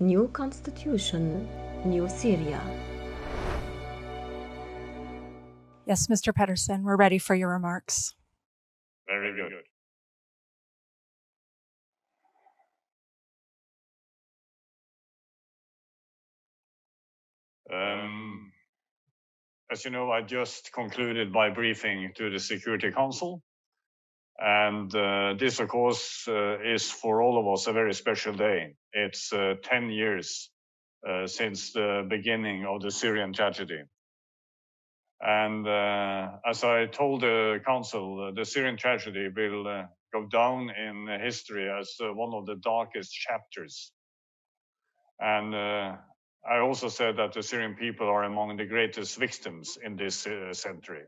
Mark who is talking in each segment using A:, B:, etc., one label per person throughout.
A: New Constitution, New Syria.
B: Yes, Mr. Pedersen, we're ready for your remarks.
C: Very good. As you know, I just concluded my briefing to the Security Council. And this, of course, is for all of us a very special day. It's 10 years since the beginning of the Syrian tragedy. And as I told the Council, the Syrian tragedy will go down in history as one of the darkest chapters. And I also said that the Syrian people are among the greatest victims in this century.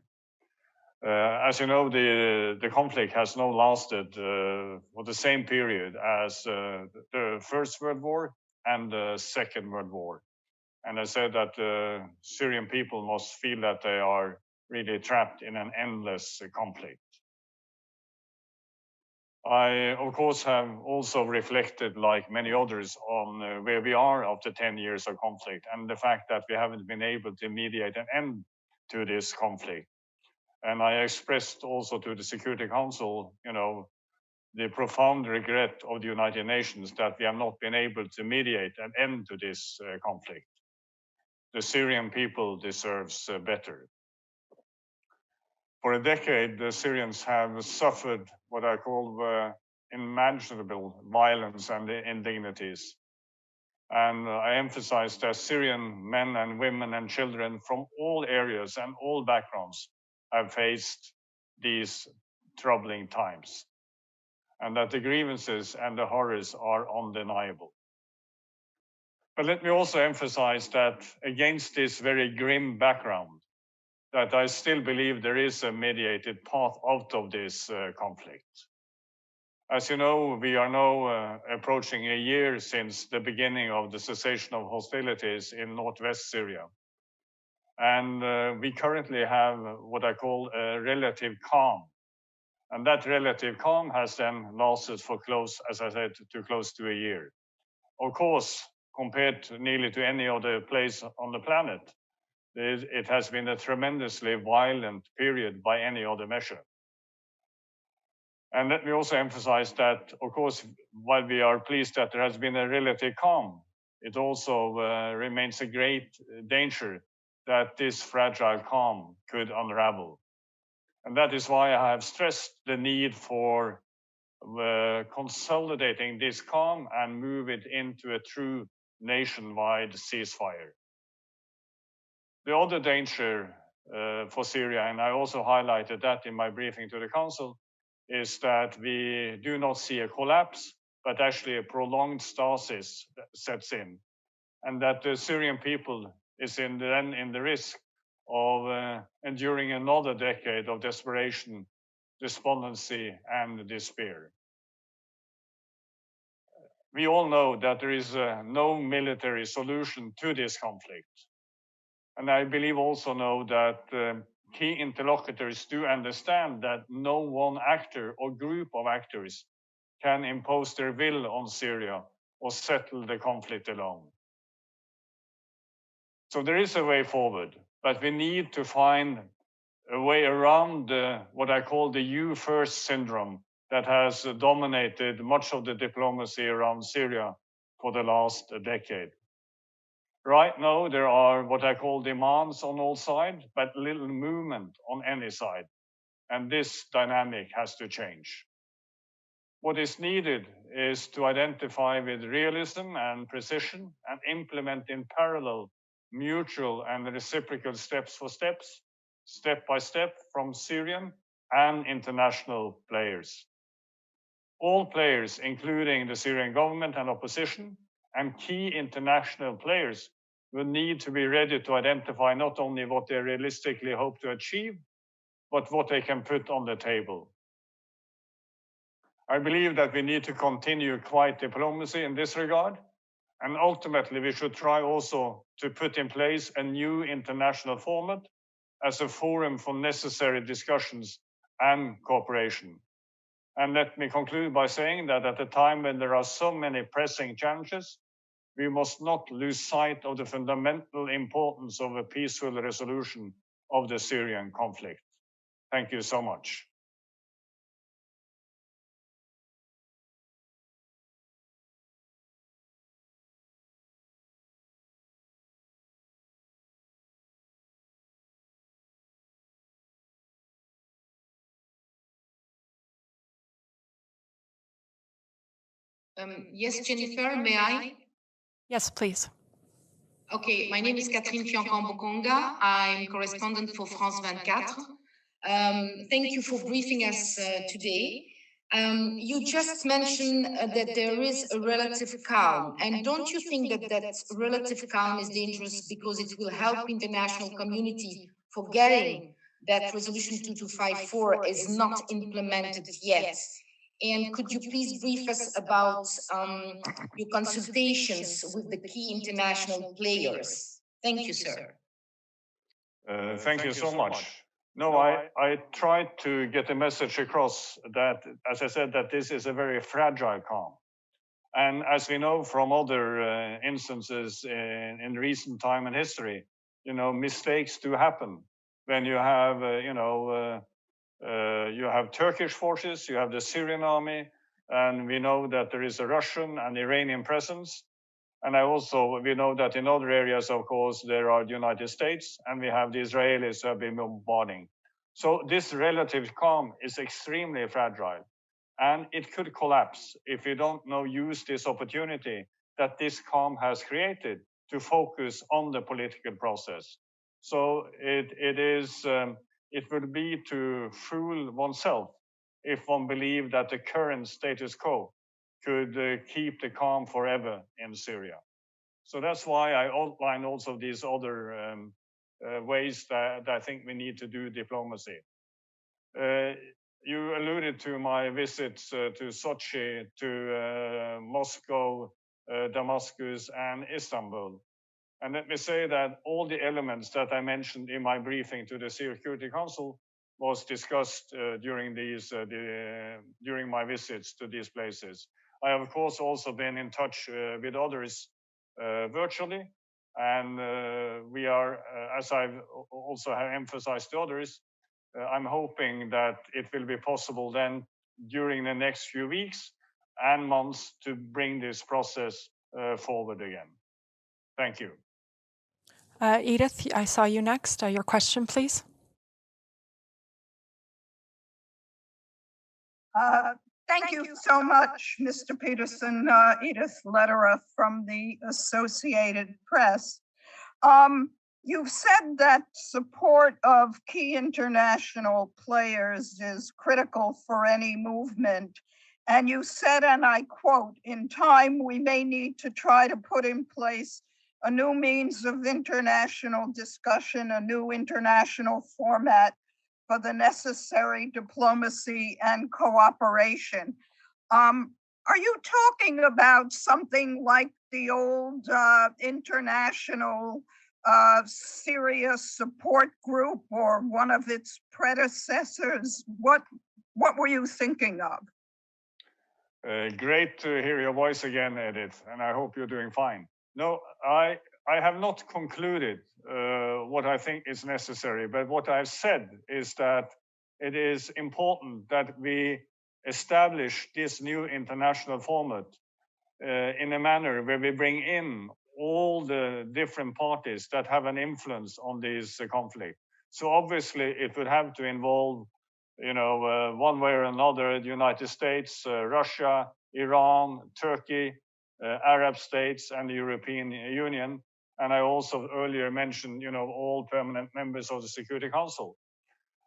C: As you know, the conflict has now lasted for the same period as the First World War and the Second World War. And I said that the Syrian people must feel that they are really trapped in an endless conflict. I, of course, have also reflected, like many others, on where we are after 10 years of conflict and the fact that we haven't been able to mediate an end to this conflict. And I expressed also to the Security Council, the profound regret of the United Nations that we have not been able to mediate an end to this conflict. The Syrian people deserves better. For a decade, the Syrians have suffered what I call unimaginable violence and indignities. And I emphasize that Syrian men and women and children from all areas and all backgrounds have faced these troubling times, and that the grievances and the horrors are undeniable. But let me also emphasize that against this very grim background, that I still believe there is a mediated path out of this conflict. As you know, we are now approaching a year since the beginning of the cessation of hostilities in northwest Syria. And we currently have what I call a relative calm. And that relative calm has then lasted for close to a year. Of course, compared nearly to any other place on the planet, it has been a tremendously violent period by any other measure. And let me also emphasize that, of course, while we are pleased that there has been a relative calm, it also remains a great danger that this fragile calm could unravel. And that is why I have stressed the need for consolidating this calm and move it into a true nationwide ceasefire. The other danger for Syria, and I also highlighted that in my briefing to the Council, is that we do not see a collapse, but actually a prolonged stasis that sets in, and that the Syrian people is then in the risk of enduring another decade of desperation, despondency, and despair. We all know that there is no military solution to this conflict. And I believe also know that key interlocutors do understand that no one actor or group of actors can impose their will on Syria or settle the conflict alone. So there is a way forward, but we need to find a way around what I call the "you first" syndrome that has dominated much of the diplomacy around Syria for the last decade. Right now, there are what I call demands on all sides, but little movement on any side. And this dynamic has to change. What is needed is to identify with realism and precision and implement in parallel mutual and reciprocal steps for steps, step by step from Syrian and international players. All players, including the Syrian government and opposition, and key international players will need to be ready to identify not only what they realistically hope to achieve, but what they can put on the table. I believe that we need to continue quiet diplomacy in this regard, and ultimately we should try also to put in place a new international format as a forum for necessary discussions and cooperation. And let me conclude by saying that at a time when there are so many pressing challenges, we must not lose sight of the fundamental importance of a peaceful resolution of the Syrian conflict. Thank you so much.
D: Yes, Jennifer, may I?
B: Yes, please.
D: Okay, my name is Catherine Fiancan-Bokonga. I'm correspondent for France 24. Thank you for briefing us today. You just mentioned that there is a relative calm. And don't you think that that relative calm is dangerous because it will help international community forgetting that Resolution 2254 is not implemented yet? And could you please brief us about your consultations with the key international players? Thank you, sir.
C: Thank you so much. No, I tried to get a message across that, as I said, that this is a very fragile calm. And as we know from other instances in recent time and history, mistakes do happen when you have, you have Turkish forces, you have the Syrian army, and we know that there is a Russian and Iranian presence. And we know that in other areas, of course, there are the United States, and we have the Israelis who have been bombarding. So this relative calm is extremely fragile, and it could collapse if we don't now use this opportunity that this calm has created to focus on the political process. So it would be to fool oneself if one believed that the current status quo could keep the calm forever in Syria. So that's why I outline also these other ways that I think we need to do diplomacy. You alluded to my visits to Sochi, to Moscow, Damascus, and Istanbul. And let me say that all the elements that I mentioned in my briefing to the Security Council was discussed during my visits to these places. I have, of course, also been in touch with others virtually, and we are, as I've also have emphasized to others, I'm hoping that it will be possible then during the next few weeks and months to bring this process forward again. Thank you.
B: Edith, I saw you next. Your question, please.
E: Thank you so much, Mr. Pedersen. Edith Lederer from the Associated Press. You've said that support of key international players is critical for any movement. And you said, and I quote, "In time, we may need to try to put in place a new means of international discussion, a new international format for the necessary diplomacy and cooperation." Are you talking about something like the old international Syria support group or one of its predecessors? What were you thinking of?
C: Great to hear your voice again, Edith, and I hope you're doing fine. No, I have not concluded what I think is necessary, but what I've said is that it is important that we establish this new international format in a manner where we bring in all the different parties that have an influence on this conflict. So obviously it would have to involve, one way or another, the United States, Russia, Iran, Turkey, Arab states, and the European Union. And I also earlier mentioned, all permanent members of the Security Council.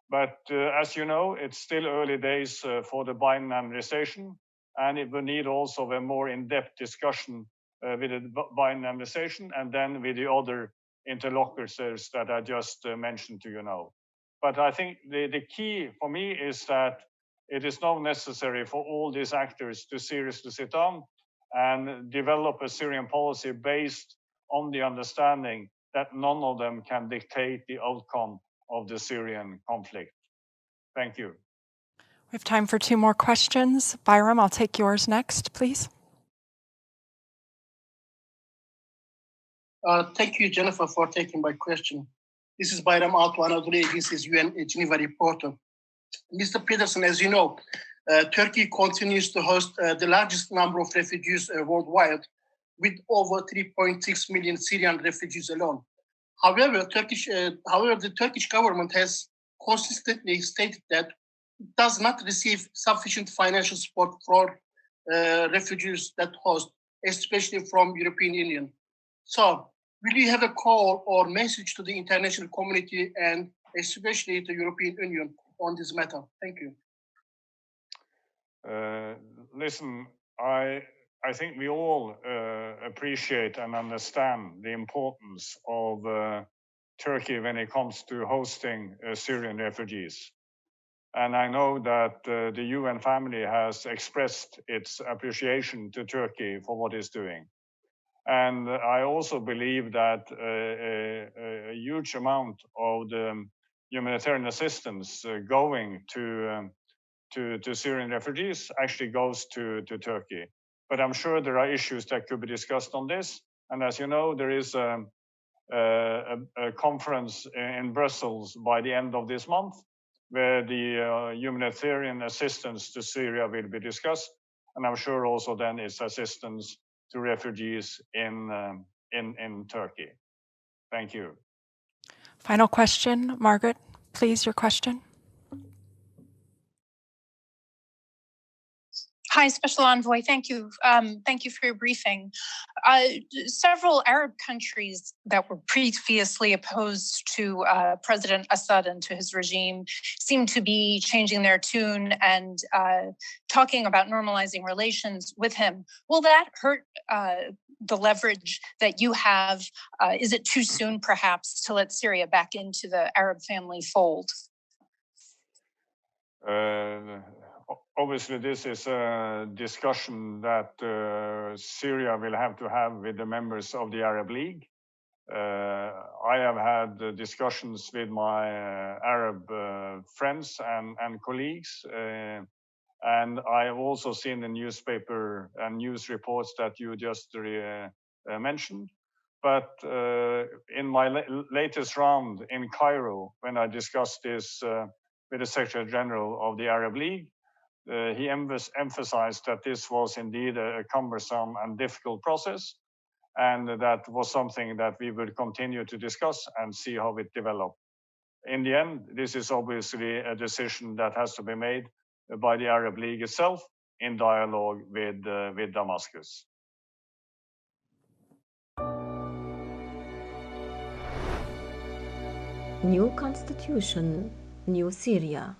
C: But as you know, it's still early days for the Biden administration, and it will need also a more in-depth discussion with the Biden administration and then with the other interlocutors that I just mentioned to you now. But I think the key for me is that it is now necessary for all these actors to seriously sit down and develop a Syrian policy based on the understanding that none of them can dictate the outcome of the Syrian conflict. Thank you.
B: We have time for 2 more questions. Byram, I'll take yours next, please.
F: Thank you, Jennifer, for taking my question. This is Bayram Altu Anadolu Agency's UN Geneva reporter. Mr. Pedersen, as you know, Turkey continues to host the largest number of refugees worldwide, with over 3.6 million Syrian refugees alone. However, the Turkish government has consistently stated that it does not receive sufficient financial support for refugees that host, especially from European Union. So, will you have a call or message to the international community and especially the European Union on this matter? Thank you.
C: Listen, I think we all appreciate and understand the importance of Turkey when it comes to hosting Syrian refugees. And I know that the UN family has expressed its appreciation to Turkey for what it's doing. And I also believe that a huge amount of the humanitarian assistance going to Syrian refugees actually goes to Turkey. But I'm sure there are issues that could be discussed on this. And as you know, there is a conference in Brussels by the end of this month, where the humanitarian assistance to Syria will be discussed. And I'm sure also then it's assistance to refugees in Turkey. Thank you.
B: Final question, Margaret, please, your question.
G: Hi, Special Envoy. Thank you. Thank you for your briefing. Several Arab countries that were previously opposed to President Assad and to his regime seem to be changing their tune and talking about normalizing relations with him. Will that hurt the leverage that you have? Is it too soon, perhaps, to let Syria back into the Arab family fold?
C: Obviously, this is a discussion that Syria will have to have with the members of the Arab League. I have had discussions with my Arab friends and colleagues, and I have also seen the newspaper and news reports that you just mentioned. But in my latest round in Cairo, when I discussed this with the Secretary General of the Arab League, he emphasized that this was indeed a cumbersome and difficult process, and that was something that we would continue to discuss and see how it developed. In the end, this is obviously a decision that has to be made by the Arab League itself in dialogue with Damascus.
A: New Constitution, New Syria.